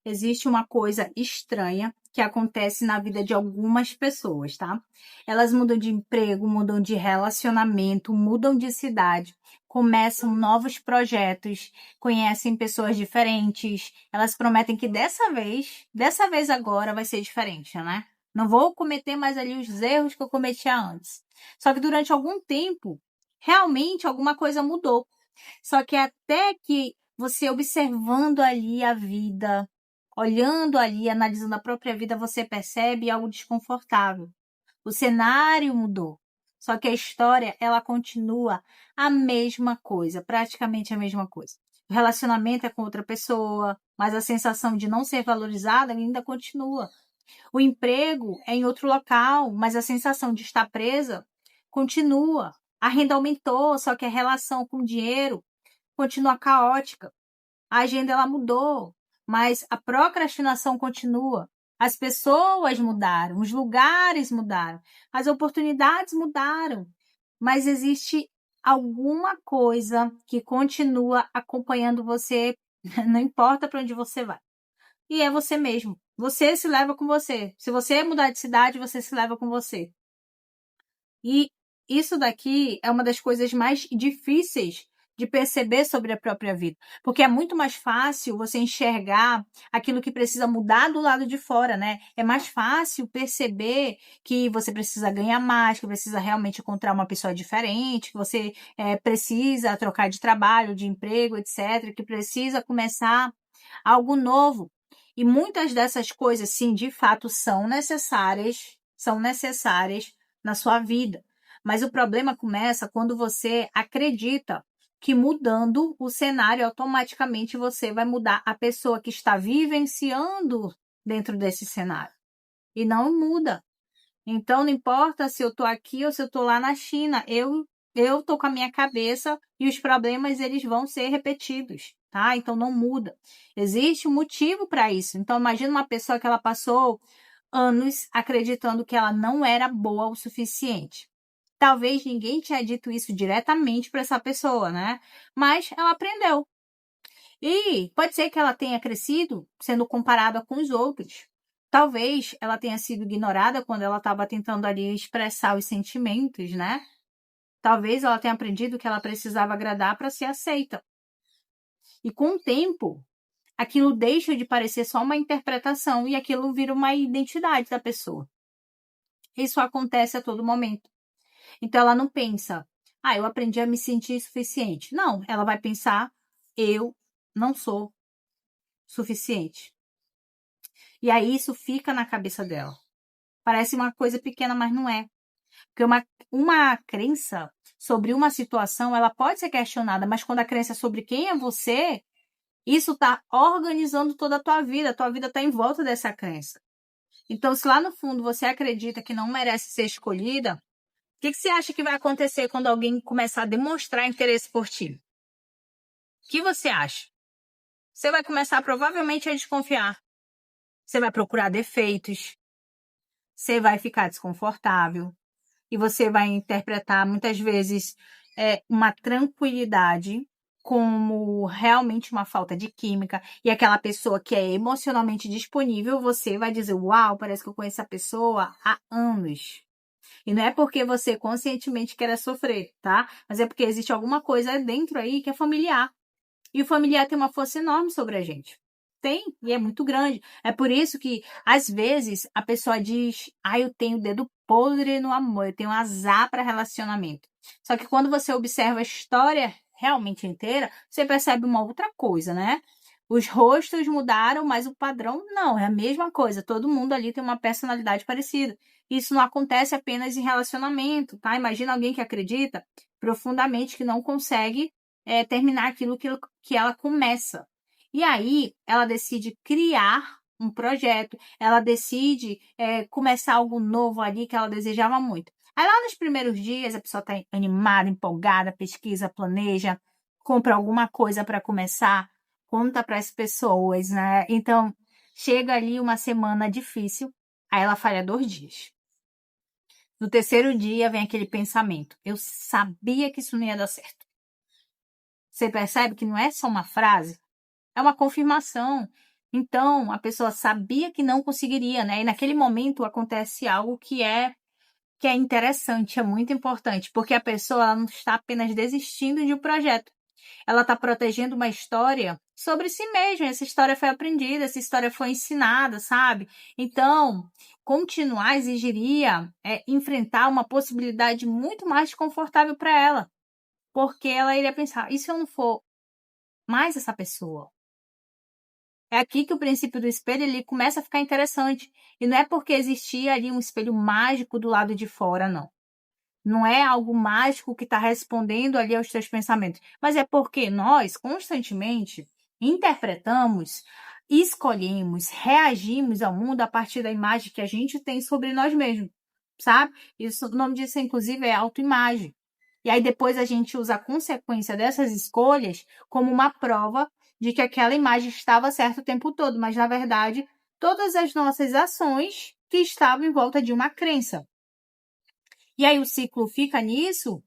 existe uma coisa estranha que acontece na vida de algumas pessoas, tá? Elas mudam de emprego, mudam de relacionamento, mudam de cidade, começam novos projetos, conhecem pessoas diferentes. Elas prometem que dessa vez agora vai ser diferente, né? Não vou cometer mais ali os erros que eu cometia antes. Só que durante algum tempo, realmente alguma coisa mudou. Só que até que você observando ali a vida, olhando ali, analisando a própria vida, você percebe algo desconfortável. O cenário mudou. Só que a história, ela continua a mesma coisa, praticamente a mesma coisa. O relacionamento é com outra pessoa, mas a sensação de não ser valorizada ainda continua. O emprego é em outro local, mas a sensação de estar presa continua. A renda aumentou, só que a relação com o dinheiro continua caótica. A agenda ela mudou, mas a procrastinação continua. As pessoas mudaram, os lugares mudaram, as oportunidades mudaram, mas existe alguma coisa que continua acompanhando você, não importa para onde você vai. E é você mesmo. Você se leva com você. Se você mudar de cidade, você se leva com você. E isso daqui é uma das coisas mais difíceis de perceber sobre a própria vida, porque é muito mais fácil você enxergar aquilo que precisa mudar do lado de fora, né? É mais fácil perceber que você precisa ganhar mais, que precisa realmente encontrar uma pessoa diferente, que você precisa trocar de trabalho, de emprego, etc., que precisa começar algo novo. E muitas dessas coisas, sim, de fato, são necessárias na sua vida. Mas o problema começa quando você acredita que mudando o cenário, automaticamente você vai mudar a pessoa que está vivenciando dentro desse cenário. E não muda. Então, não importa se eu estou aqui ou se eu estou lá na China, eu estou com a minha cabeça e os problemas eles vão ser repetidos, tá? Então, não muda. Existe um motivo para isso. Então, imagina uma pessoa que ela passou anos acreditando que ela não era boa o suficiente. Talvez ninguém tenha dito isso diretamente para essa pessoa, né? Mas ela aprendeu. E pode ser que ela tenha crescido sendo comparada com os outros. Talvez ela tenha sido ignorada quando ela estava tentando ali expressar os sentimentos, né? Talvez ela tenha aprendido que ela precisava agradar para ser aceita. E com o tempo, aquilo deixa de parecer só uma interpretação e aquilo vira uma identidade da pessoa. Isso acontece a todo momento. Então ela não pensa, eu aprendi a me sentir suficiente. Não, ela vai pensar, eu não sou suficiente. E aí isso fica na cabeça dela. Parece uma coisa pequena, mas não é. Porque uma crença sobre uma situação, ela pode ser questionada, mas quando a crença é sobre quem é você, isso está organizando toda a tua vida está em volta dessa crença. Então, se lá no fundo você acredita que não merece ser escolhida, o que você acha que vai acontecer quando alguém começar a demonstrar interesse por ti? O que você acha? Você vai começar provavelmente a desconfiar. Você vai procurar defeitos. Você vai ficar desconfortável. E você vai interpretar muitas vezes uma tranquilidade como realmente uma falta de química. E aquela pessoa que é emocionalmente disponível, você vai dizer, uau, parece que eu conheço a pessoa há anos. E não é porque você conscientemente quer sofrer, tá? Mas é porque existe alguma coisa dentro aí que é familiar. E o familiar tem uma força enorme sobre a gente. Tem, e é muito grande. É por isso que, às vezes, a pessoa diz, eu tenho dedo podre no amor, eu tenho azar para relacionamento. Só que quando você observa a história realmente inteira, você percebe uma outra coisa, né? Os rostos mudaram, mas o padrão não, é a mesma coisa. Todo mundo ali tem uma personalidade parecida. Isso não acontece apenas em relacionamento, tá? Imagina alguém que acredita profundamente que não consegue terminar aquilo que ela começa. E aí, ela decide criar um projeto, ela decide começar algo novo ali que ela desejava muito. Aí lá nos primeiros dias, a pessoa está animada, empolgada, pesquisa, planeja, compra alguma coisa para começar, conta para as pessoas, né? Então, chega ali uma semana difícil, aí ela falha 2 dias. No terceiro dia vem aquele pensamento, eu sabia que isso não ia dar certo. Você percebe que não é só uma frase, é uma confirmação. Então, a pessoa sabia que não conseguiria, né? E naquele momento acontece algo que é interessante, é muito importante, porque a pessoa ela não está apenas desistindo de um projeto, ela está protegendo uma história sobre si mesma. Essa história foi aprendida, essa história foi ensinada, sabe? Então, continuar exigiria enfrentar uma possibilidade muito mais desconfortável para ela, porque ela iria pensar: e se eu não for mais essa pessoa? É aqui que o princípio do espelho ele começa a ficar interessante. E não é porque existia ali um espelho mágico do lado de fora, não. Não é algo mágico que está respondendo ali aos teus pensamentos, mas é porque nós constantemente interpretamos, escolhemos, reagimos ao mundo a partir da imagem que a gente tem sobre nós mesmos, sabe? Isso, o nome disso, inclusive, é autoimagem. E aí depois a gente usa a consequência dessas escolhas como uma prova de que aquela imagem estava certa o tempo todo, mas na verdade todas as nossas ações que estavam em volta de uma crença. E aí o ciclo fica nisso,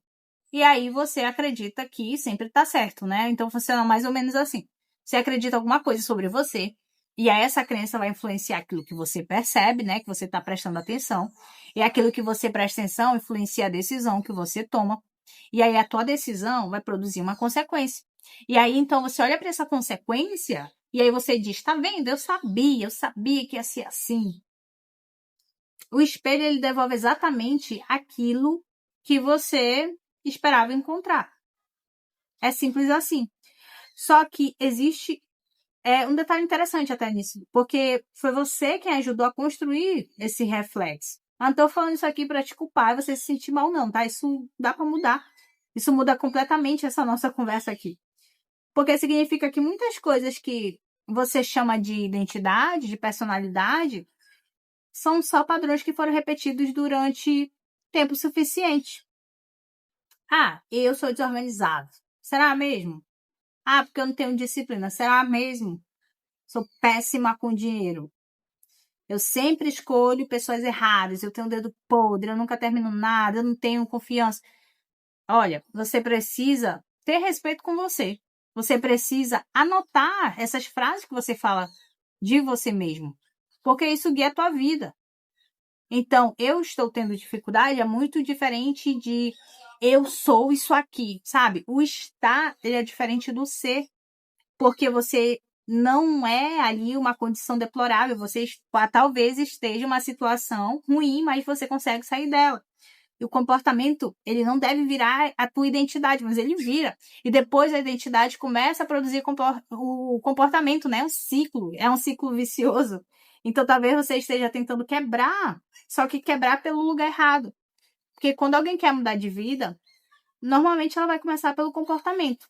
e aí você acredita que sempre tá certo, né? Então funciona mais ou menos assim. Você acredita alguma coisa sobre você, e aí essa crença vai influenciar aquilo que você percebe, né? Que você tá prestando atenção. E aquilo que você presta atenção influencia a decisão que você toma. E aí a tua decisão vai produzir uma consequência. E aí então você olha para essa consequência, e aí você diz: tá vendo? Eu sabia que ia ser assim. O espelho ele devolve exatamente aquilo que você esperava encontrar. É simples assim. Só que existe um detalhe interessante até nisso, porque foi você quem ajudou a construir esse reflexo. Eu não tô falando isso aqui para te culpar e você se sentir mal, não, tá? Isso dá para mudar. Isso muda completamente essa nossa conversa aqui. Porque significa que muitas coisas que você chama de identidade, de personalidade, são só padrões que foram repetidos durante tempo suficiente. Ah, eu sou desorganizado. Será mesmo? Ah, porque eu não tenho disciplina. Será mesmo? Sou péssima com dinheiro. Eu sempre escolho pessoas erradas. Eu tenho um dedo podre. Eu nunca termino nada. Eu não tenho confiança. Olha, você precisa ter respeito com você. Você precisa anotar essas frases que você fala de você mesmo. Porque isso guia a tua vida. Então, eu estou tendo dificuldade é muito diferente de eu sou isso aqui, sabe? O estar, ele é diferente do ser, porque você não é ali uma condição deplorável, você talvez esteja em uma situação ruim, mas você consegue sair dela. E o comportamento, ele não deve virar a tua identidade, mas ele vira. E depois a identidade começa a produzir o comportamento, né? É um ciclo vicioso. Então talvez você esteja tentando quebrar, só que quebrar pelo lugar errado. Porque quando alguém quer mudar de vida, normalmente ela vai começar pelo comportamento.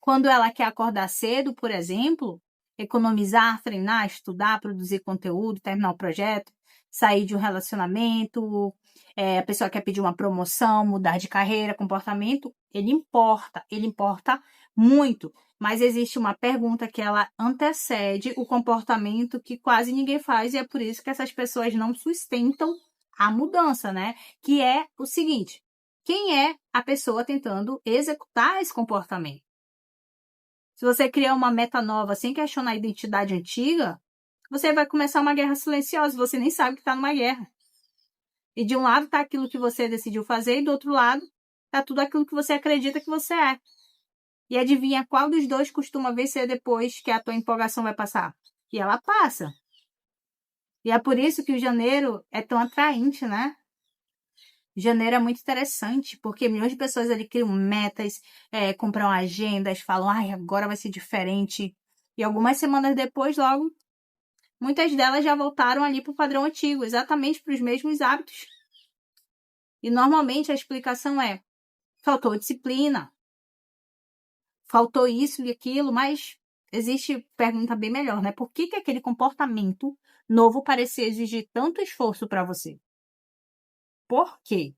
Quando ela quer acordar cedo, por exemplo, economizar, treinar, estudar, produzir conteúdo, terminar o projeto, sair de um relacionamento, a pessoa quer pedir uma promoção, mudar de carreira, comportamento, ele importa muito. Mas existe uma pergunta que ela antecede o comportamento que quase ninguém faz, e é por isso que essas pessoas não sustentam a mudança, né? Que é o seguinte: quem é a pessoa tentando executar esse comportamento? Se você criar uma meta nova sem questionar a identidade antiga, você vai começar uma guerra silenciosa, você nem sabe que está numa guerra. E de um lado está aquilo que você decidiu fazer, e do outro lado está tudo aquilo que você acredita que você é. E adivinha qual dos dois costuma vencer depois que a tua empolgação vai passar? E ela passa. E é por isso que o janeiro é tão atraente, né? Janeiro é muito interessante, porque milhões de pessoas ali criam metas, compram agendas, falam: ai, agora vai ser diferente. E algumas semanas depois, logo, muitas delas já voltaram ali para o padrão antigo, exatamente para os mesmos hábitos. E normalmente a explicação é: faltou disciplina, faltou isso e aquilo, mas existe pergunta bem melhor, né? Por que aquele comportamento novo parecia exigir tanto esforço para você? Por quê?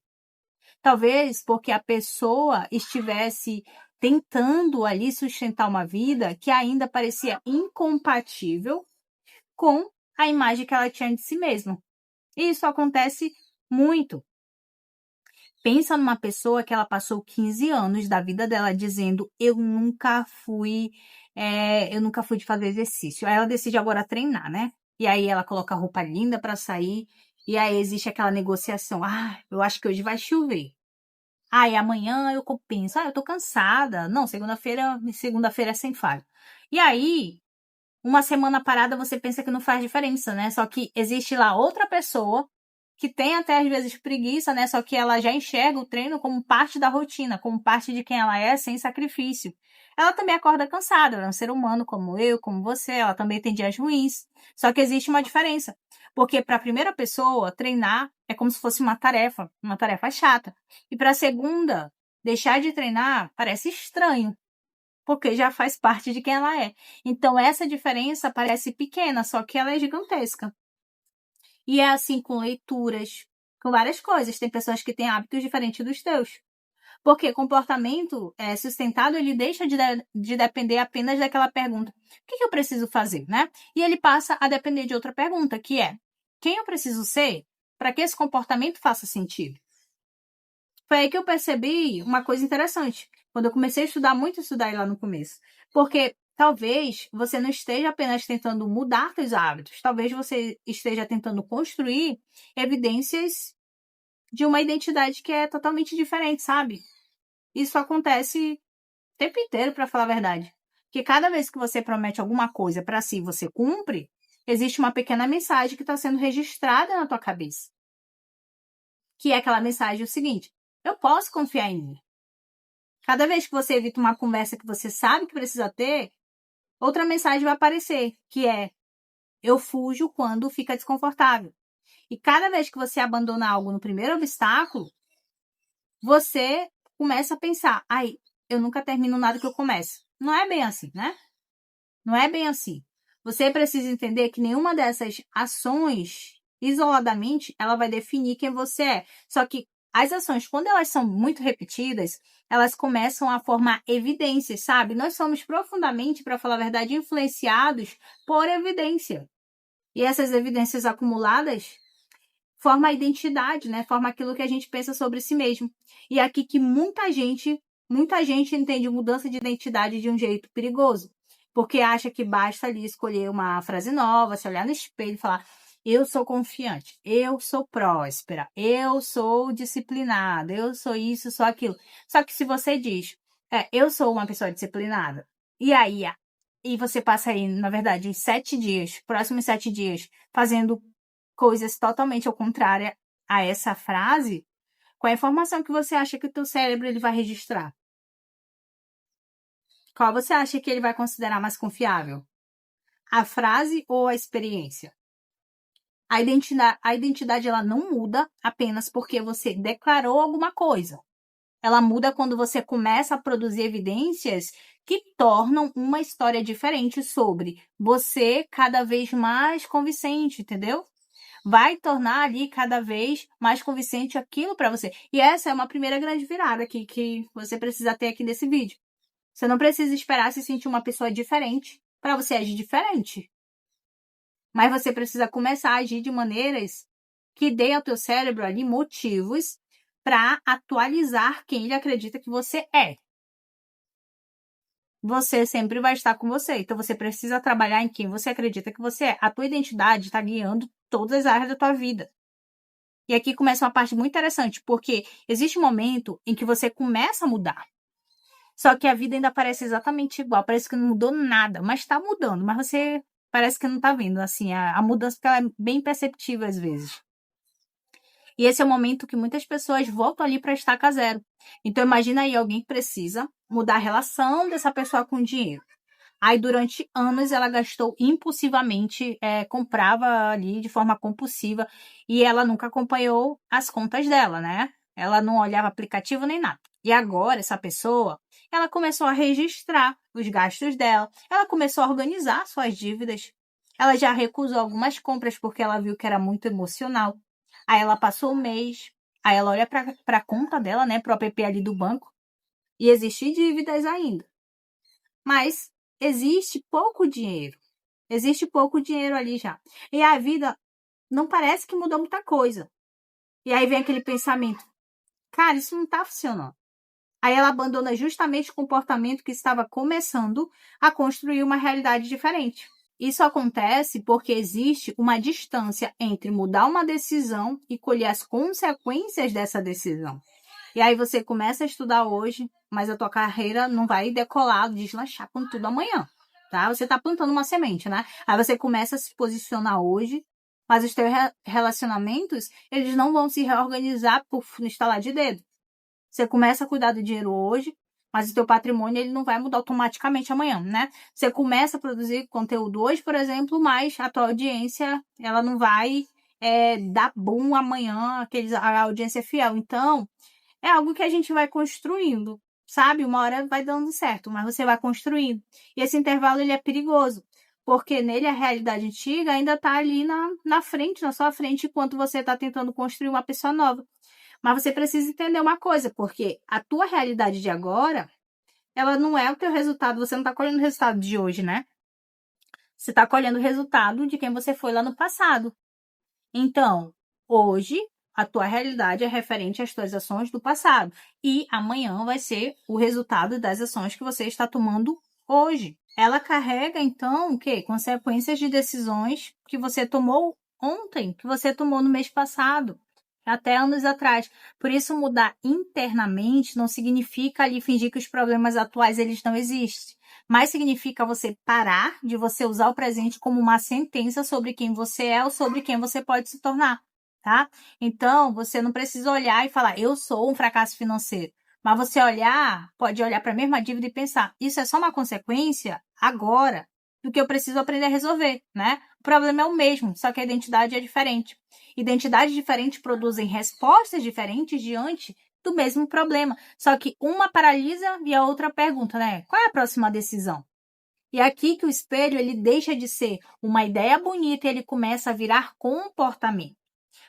Talvez porque a pessoa estivesse tentando ali sustentar uma vida que ainda parecia incompatível com a imagem que ela tinha de si mesma. E isso acontece muito. Pensa numa pessoa que ela passou 15 anos da vida dela dizendo: eu nunca fui eu nunca fui de fazer exercício. Aí ela decide agora treinar, né? E aí ela coloca a roupa linda pra sair. E aí existe aquela negociação. Ah, eu acho que hoje vai chover. Ah, e amanhã eu penso. Ah, eu tô cansada. Não, segunda-feira é sem falha. E aí, uma semana parada você pensa que não faz diferença, né? Só que existe lá outra pessoa que tem até às vezes preguiça, né? Só que ela já enxerga o treino como parte da rotina, como parte de quem ela é, sem sacrifício. Ela também acorda cansada, ela é um ser humano como eu, como você, ela também tem dias ruins. Só que existe uma diferença, porque para a primeira pessoa, treinar é como se fosse uma tarefa chata. E para a segunda, deixar de treinar parece estranho, porque já faz parte de quem ela é. Então essa diferença parece pequena, só que ela é gigantesca. E é assim com leituras, com várias coisas. Tem pessoas que têm hábitos diferentes dos teus. Porque comportamento sustentado, ele deixa de depender apenas daquela pergunta. O que eu preciso fazer, né? E ele passa a depender de outra pergunta, que é: quem eu preciso ser para que esse comportamento faça sentido? Foi aí que eu percebi uma coisa interessante. Quando eu comecei a estudar, muito estudar lá no começo. Porque talvez você não esteja apenas tentando mudar seus hábitos. Talvez você esteja tentando construir evidências de uma identidade que é totalmente diferente, sabe? Isso acontece o tempo inteiro, para falar a verdade. Que cada vez que você promete alguma coisa para si, você cumpre, existe uma pequena mensagem que está sendo registrada na tua cabeça. Que é aquela mensagem o seguinte: eu posso confiar em mim. Cada vez que você evita uma conversa que você sabe que precisa ter, outra mensagem vai aparecer, que é: eu fujo quando fica desconfortável. E cada vez que você abandona algo no primeiro obstáculo, você começa a pensar: ai, eu nunca termino nada que eu começo. Não é bem assim, né? Não é bem assim. Você precisa entender que nenhuma dessas ações, isoladamente, ela vai definir quem você é. Só que as ações, quando elas são muito repetidas, elas começam a formar evidências, sabe? Nós somos profundamente, para falar a verdade, influenciados por evidência. E essas evidências acumuladas formam a identidade, né? Forma aquilo que a gente pensa sobre si mesmo. E é aqui que muita gente entende mudança de identidade de um jeito perigoso. Porque acha que basta ali escolher uma frase nova, se olhar no espelho e falar: eu sou confiante, eu sou próspera, eu sou disciplinada, eu sou isso, sou aquilo. Só que se você diz: eu sou uma pessoa disciplinada, e aí e você passa aí, na verdade, 7 dias, próximos 7 dias, fazendo coisas totalmente ao contrário a essa frase, qual a informação que você acha que o teu cérebro ele vai registrar? Qual você acha que ele vai considerar mais confiável? A frase ou a experiência? A identidade ela não muda apenas porque você declarou alguma coisa. Ela muda quando você começa a produzir evidências que tornam uma história diferente sobre você cada vez mais convincente, entendeu? Vai tornar ali cada vez mais convincente aquilo para você. E essa é uma primeira grande virada aqui que você precisa ter aqui nesse vídeo. Você não precisa esperar se sentir uma pessoa diferente para você agir diferente. Mas você precisa começar a agir de maneiras que dê ao teu cérebro ali motivos para atualizar quem ele acredita que você é. Você sempre vai estar com você. Então você precisa trabalhar em quem você acredita que você é. A tua identidade está guiando todas as áreas da tua vida. E aqui começa uma parte muito interessante, porque existe um momento em que você começa a mudar. Só que a vida ainda parece exatamente igual, parece que não mudou nada, mas está mudando, mas você parece que não está vendo, assim, a mudança, porque ela é bem perceptível às vezes. E esse é o momento que muitas pessoas voltam ali para estaca zero. Então imagina aí alguém que precisa mudar a relação dessa pessoa com o dinheiro. Aí, durante anos, ela gastou impulsivamente, comprava ali de forma compulsiva e ela nunca acompanhou as contas dela, né? Ela não olhava aplicativo nem nada. E agora, essa pessoa, ela começou a registrar os gastos dela, ela começou a organizar suas dívidas, ela já recusou algumas compras porque ela viu que era muito emocional. Aí ela passou o mês, aí ela olha para a conta dela, né, para o app ali do banco, e existem dívidas ainda. Mas existe pouco dinheiro. Existe pouco dinheiro ali já. E a vida não parece que mudou muita coisa. E aí vem aquele pensamento: cara, isso não tá funcionando. Aí ela abandona justamente o comportamento que estava começando a construir uma realidade diferente. Isso acontece porque existe uma distância entre mudar uma decisão e colher as consequências dessa decisão. E aí você começa a estudar hoje, mas a tua carreira não vai decolar, deslanchar com tudo amanhã, tá? Você tá plantando uma semente, né? Aí você começa a se posicionar hoje, mas os teus relacionamentos, eles não vão se reorganizar por instalar de dedo. Você começa a cuidar do dinheiro hoje, mas o teu patrimônio ele não vai mudar automaticamente amanhã, né? Você começa a produzir conteúdo hoje, por exemplo, mas a tua audiência, ela não vai dar boom amanhã, a audiência fiel. Então, é algo que a gente vai construindo, sabe? Uma hora vai dando certo, mas você vai construindo. E esse intervalo, ele é perigoso, porque nele a realidade antiga ainda está ali na frente, na sua frente, enquanto você está tentando construir uma pessoa nova. Mas você precisa entender uma coisa, porque a tua realidade de agora, ela não é o teu resultado, você não está colhendo o resultado de hoje, né? Você está colhendo o resultado de quem você foi lá no passado. Então, hoje, a tua realidade é referente às tuas ações do passado. E amanhã vai ser o resultado das ações que você está tomando hoje. Ela carrega, então, o quê? Consequências de decisões que você tomou ontem, que você tomou no mês passado, até anos atrás. Por isso, mudar internamente não significa ali fingir que os problemas atuais eles não existem. Mas significa você parar de você usar o presente como uma sentença sobre quem você é ou sobre quem você pode se tornar, tá? Então, você não precisa olhar e falar, eu sou um fracasso financeiro. Mas você pode olhar para a mesma dívida e pensar, isso é só uma consequência agora do que eu preciso aprender a resolver, né? O problema é o mesmo, só que a identidade é diferente. Identidades diferentes produzem respostas diferentes diante do mesmo problema. Só que uma paralisa e a outra pergunta, né? Qual é a próxima decisão? E é aqui que o espelho ele deixa de ser uma ideia bonita e ele começa a virar comportamento.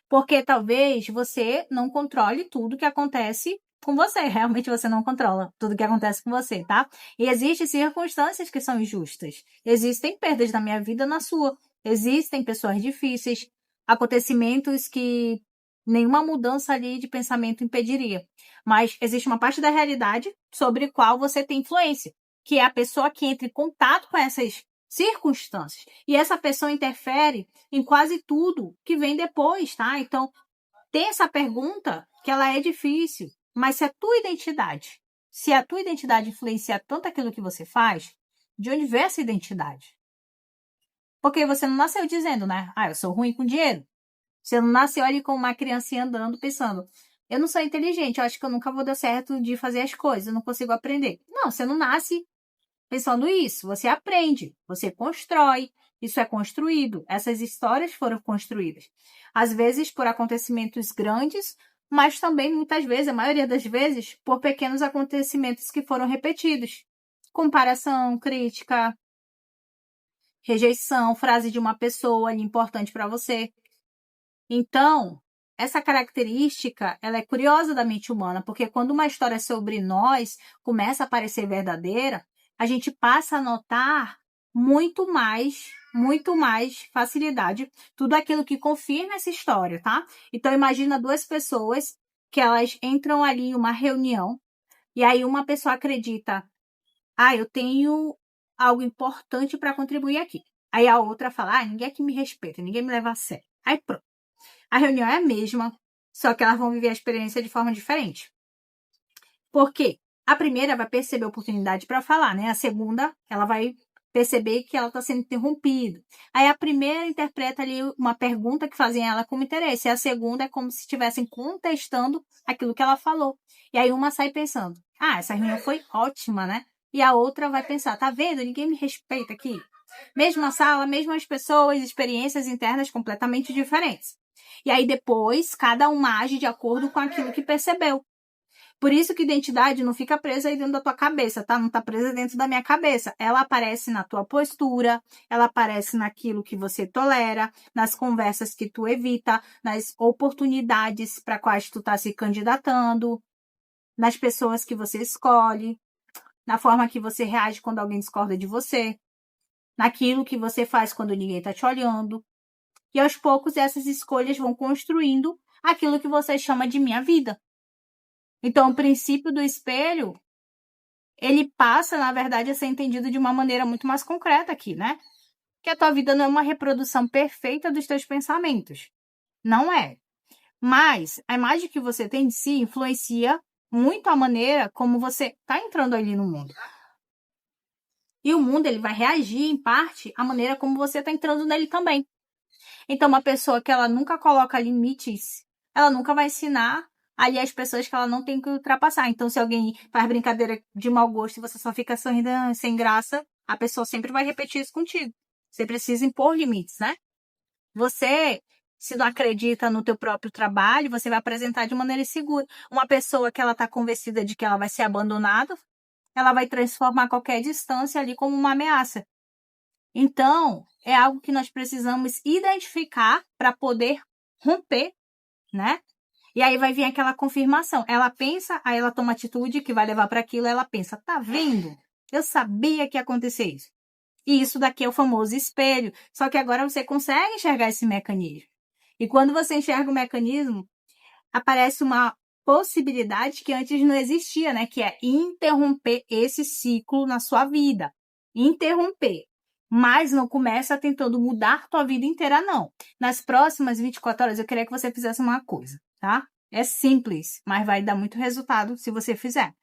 Porque talvez você não controle tudo que acontece com você. Realmente você não controla tudo que acontece com você, tá? E existem circunstâncias que são injustas. Existem perdas na minha vida, na sua. Existem pessoas difíceis, acontecimentos que nenhuma mudança ali de pensamento impediria. Mas existe uma parte da realidade sobre a qual você tem influência, que é a pessoa que entra em contato com essas circunstâncias. E essa pessoa interfere em quase tudo que vem depois, tá? Então, tem essa pergunta que ela é difícil, mas se a tua identidade influencia tanto aquilo que você faz, de onde vem essa identidade? Porque você não nasceu dizendo, né? Eu sou ruim com dinheiro. Você não nasceu ali com uma criancinha andando pensando, eu não sou inteligente, eu acho que eu nunca vou dar certo de fazer as coisas, eu não consigo aprender. Não, você não nasce pensando isso, você aprende, você constrói, isso é construído, essas histórias foram construídas. Às vezes por acontecimentos grandes, mas também muitas vezes, a maioria das vezes, por pequenos acontecimentos que foram repetidos. Comparação, crítica, rejeição, frase de uma pessoa ali importante para você. Então, essa característica, ela é curiosa da mente humana, porque quando uma história sobre nós começa a parecer verdadeira, a gente passa a notar muito mais facilidade tudo aquilo que confirma essa história, tá? Então, imagina duas pessoas que elas entram ali em uma reunião e aí uma pessoa acredita, eu tenho algo importante para contribuir aqui. Aí a outra fala, ninguém aqui me respeita, ninguém me leva a sério. Aí pronto. A reunião é a mesma, só que elas vão viver a experiência de forma diferente. Por quê? A primeira vai perceber a oportunidade para falar, né? A segunda, ela vai perceber que ela está sendo interrompida. Aí a primeira interpreta ali uma pergunta que fazem ela como interesse, e a segunda é como se estivessem contestando aquilo que ela falou. E aí uma sai pensando, essa reunião foi ótima, né? E a outra vai pensar, tá vendo? Ninguém me respeita aqui. Mesma sala, mesmas pessoas, experiências internas completamente diferentes. E aí depois, cada uma age de acordo com aquilo que percebeu. Por isso que identidade não fica presa aí dentro da tua cabeça, tá? Não tá presa dentro da minha cabeça. Ela aparece na tua postura, ela aparece naquilo que você tolera, nas conversas que tu evita, nas oportunidades para quais tu tá se candidatando, nas pessoas que você escolhe, na forma que você reage quando alguém discorda de você, naquilo que você faz quando ninguém tá te olhando. E aos poucos essas escolhas vão construindo aquilo que você chama de minha vida. Então, o princípio do espelho, ele passa, na verdade, a ser entendido de uma maneira muito mais concreta aqui, né? Que a tua vida não é uma reprodução perfeita dos teus pensamentos. Não é. Mas a imagem que você tem de si influencia muito a maneira como você está entrando ali no mundo. E o mundo, ele vai reagir, em parte, à maneira como você está entrando nele também. Então, uma pessoa que ela nunca coloca limites, ela nunca vai ensinar ali as pessoas que ela não tem que ultrapassar. Então, se alguém faz brincadeira de mau gosto e você só fica sorrindo sem graça, a pessoa sempre vai repetir isso contigo. Você precisa impor limites, né? Você, se não acredita no teu próprio trabalho, você vai apresentar de maneira insegura. Uma pessoa que ela está convencida de que ela vai ser abandonada, ela vai transformar qualquer distância ali como uma ameaça. Então, é algo que nós precisamos identificar para poder romper, né? E aí vai vir aquela confirmação. Ela pensa, aí ela toma atitude que vai levar para aquilo, ela pensa, tá vendo? Eu sabia que ia acontecer isso. E isso daqui é o famoso espelho. Só que agora você consegue enxergar esse mecanismo. E quando você enxerga o mecanismo, aparece uma possibilidade que antes não existia, né? Que é interromper esse ciclo na sua vida. Interromper. Mas não começa tentando mudar tua vida inteira, não. Nas próximas 24 horas, eu queria que você fizesse uma coisa, tá? É simples, mas vai dar muito resultado se você fizer.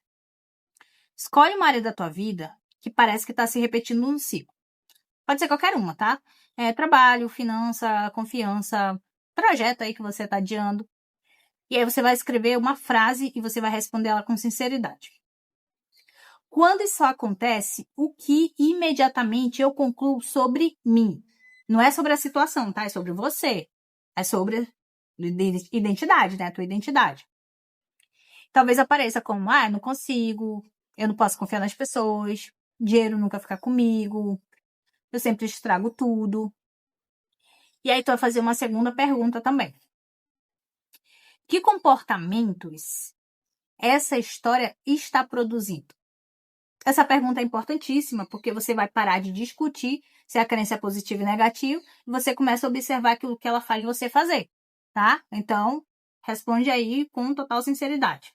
Escolhe uma área da tua vida que parece que está se repetindo num ciclo. Pode ser qualquer uma, tá? Trabalho, finança, confiança, projeto aí que você está adiando. E aí você vai escrever uma frase e você vai responder ela com sinceridade. Quando isso acontece, o que imediatamente eu concluo sobre mim? Não é sobre a situação, tá? É sobre você. É sobre identidade, né? A tua identidade. Talvez apareça como, eu não consigo, eu não posso confiar nas pessoas, dinheiro nunca fica comigo, eu sempre estrago tudo. E aí tu vai fazer uma segunda pergunta também. Que comportamentos essa história está produzindo? Essa pergunta é importantíssima, porque você vai parar de discutir se a crença é positiva e negativa, e você começa a observar aquilo que ela faz você fazer, tá? Então, responde aí com total sinceridade.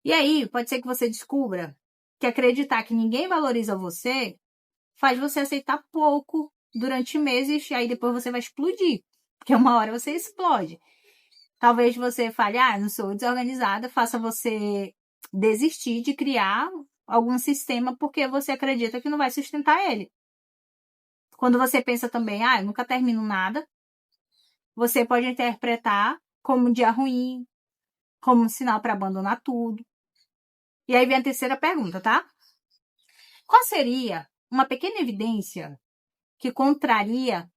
E aí, pode ser que você descubra que acreditar que ninguém valoriza você faz você aceitar pouco durante meses, e aí depois você vai explodir, porque uma hora você explode. Talvez você fale, não sou desorganizada, faça você desistir de criar algum sistema porque você acredita que não vai sustentar ele. Quando você pensa também, eu nunca termino nada, você pode interpretar como um dia ruim, como um sinal para abandonar tudo. E aí vem a terceira pergunta, tá? Qual seria uma pequena evidência que contraria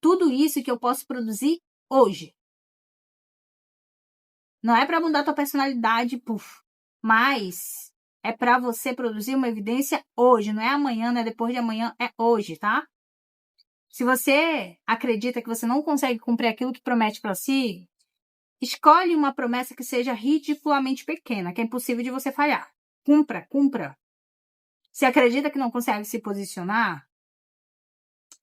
tudo isso que eu posso produzir hoje? Não é para mudar tua personalidade, mas é para você produzir uma evidência hoje, não é amanhã, não é depois de amanhã, é hoje, tá? Se você acredita que você não consegue cumprir aquilo que promete para si, escolhe uma promessa que seja ridiculamente pequena, que é impossível de você falhar. Cumpra, cumpra. Se acredita que não consegue se posicionar,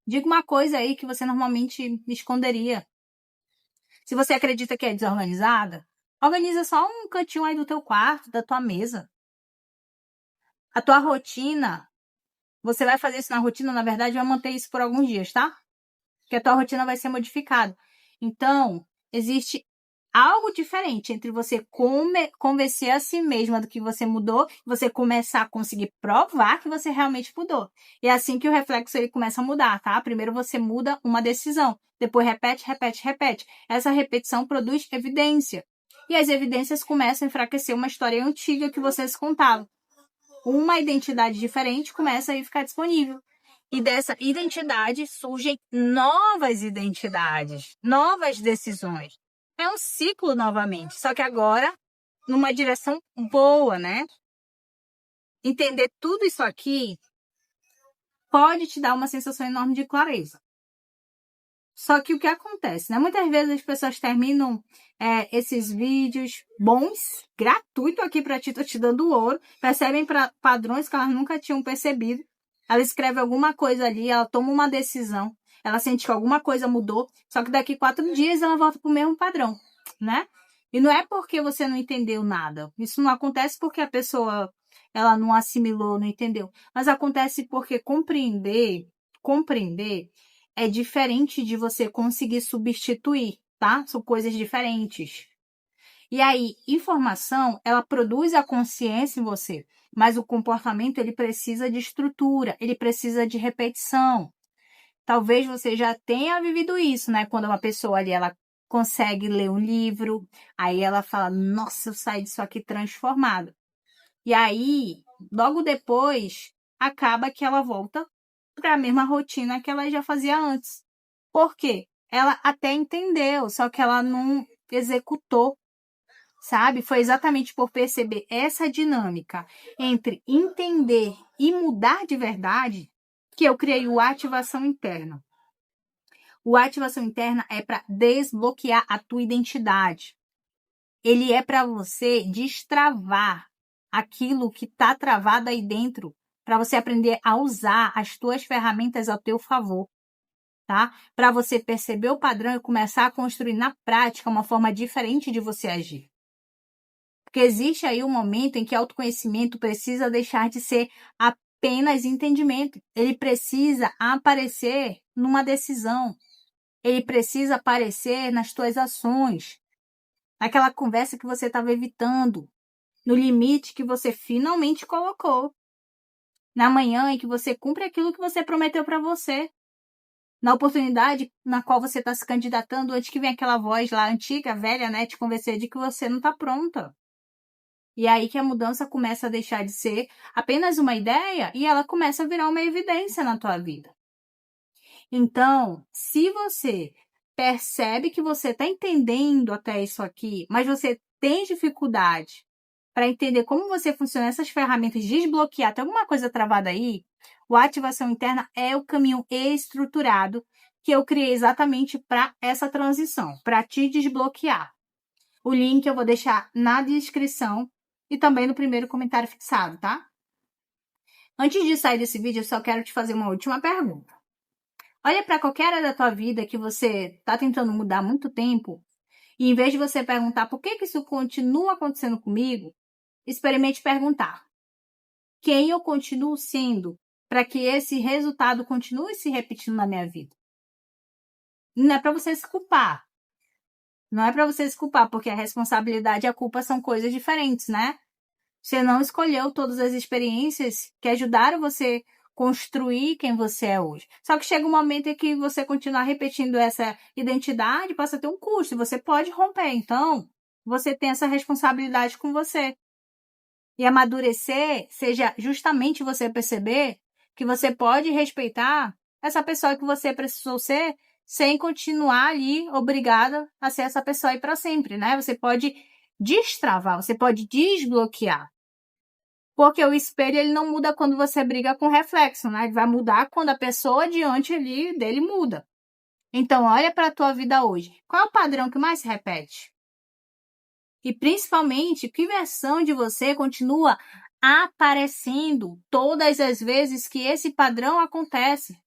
diga uma coisa aí que você normalmente esconderia. Se você acredita que é desorganizada, organiza só um cantinho aí do teu quarto, da tua mesa. A tua rotina, você vai fazer isso na rotina, na verdade, vai manter isso por alguns dias, tá? Porque a tua rotina vai ser modificada. Então, existe algo diferente entre você convencer a si mesma do que você mudou e você começar a conseguir provar que você realmente mudou. E é assim que o reflexo ele começa a mudar, tá? Primeiro você muda uma decisão, depois repete, repete, repete. Essa repetição produz evidência. E as evidências começam a enfraquecer uma história antiga que você se contava. Uma identidade diferente começa a ficar disponível. E dessa identidade surgem novas identidades, novas decisões. É um ciclo novamente, só que agora numa direção boa, né? Entender tudo isso aqui pode te dar uma sensação enorme de clareza. Só que o que acontece, né? Muitas vezes as pessoas terminam esses vídeos bons, gratuito aqui para ti, tô te dando ouro, percebem padrões que elas nunca tinham percebido. Ela escreve alguma coisa ali, ela toma uma decisão, ela sente que alguma coisa mudou, só que daqui 4 dias ela volta pro mesmo padrão, né? E não é porque você não entendeu nada. Isso não acontece porque a pessoa ela não assimilou, não entendeu. Mas acontece porque compreender é diferente de você conseguir substituir, tá? São coisas diferentes. E aí, informação, ela produz a consciência em você, mas o comportamento, ele precisa de estrutura, ele precisa de repetição. Talvez você já tenha vivido isso, né? Quando uma pessoa ali, ela consegue ler um livro, aí ela fala, nossa, eu saí disso aqui transformada. E aí, logo depois, acaba que ela volta para a mesma rotina que ela já fazia antes. Por quê? Ela até entendeu, só que ela não executou, sabe? Foi exatamente por perceber essa dinâmica entre entender e mudar de verdade que eu criei o ativação interna. O ativação interna é para desbloquear a tua identidade. Ele é para você destravar aquilo que está travado aí dentro, para você aprender a usar as tuas ferramentas ao teu favor, tá? Para você perceber o padrão e começar a construir na prática uma forma diferente de você agir. Porque existe aí um momento em que autoconhecimento precisa deixar de ser apenas entendimento. Ele precisa aparecer numa decisão. Ele precisa aparecer nas tuas ações, naquela conversa que você estava evitando, no limite que você finalmente colocou, na manhã em que você cumpre aquilo que você prometeu para você, na oportunidade na qual você está se candidatando antes que venha aquela voz lá antiga, velha, né, te convencer de que você não está pronta. E aí que a mudança começa a deixar de ser apenas uma ideia e ela começa a virar uma evidência na tua vida. Então, se você percebe que você está entendendo até isso aqui, mas você tem dificuldade para entender como você funciona essas ferramentas, desbloquear, tem alguma coisa travada aí, o ativação interna é o caminho estruturado que eu criei exatamente para essa transição, para te desbloquear. O link eu vou deixar na descrição e também no primeiro comentário fixado, tá? Antes de sair desse vídeo, eu só quero te fazer uma última pergunta. Olha para qualquer área da tua vida que você está tentando mudar há muito tempo e em vez de você perguntar por que isso continua acontecendo comigo, experimente perguntar quem eu continuo sendo para que esse resultado continue se repetindo na minha vida. Não é para você se culpar. Não é para você se culpar, porque a responsabilidade e a culpa são coisas diferentes, né? Você não escolheu todas as experiências que ajudaram você construir quem você é hoje. Só que chega um momento em que você continuar repetindo essa identidade, passa a ter um custo, e você pode romper. Então, você tem essa responsabilidade com você. E amadurecer seja justamente você perceber que você pode respeitar essa pessoa que você precisou ser sem continuar ali obrigada a ser essa pessoa aí para sempre, né? Você pode destravar, você pode desbloquear. Porque o espelho, ele não muda quando você briga com o reflexo, né? Ele vai mudar quando a pessoa diante ali dele muda. Então, olha para a tua vida hoje. Qual é o padrão que mais se repete? E, principalmente, que versão de você continua aparecendo todas as vezes que esse padrão acontece?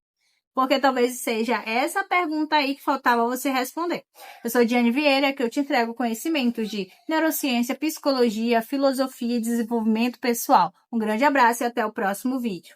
Porque talvez seja essa pergunta aí que faltava você responder. Eu sou Diane Vieira, que eu te entrego conhecimentos de neurociência, psicologia, filosofia e desenvolvimento pessoal. Um grande abraço e até o próximo vídeo.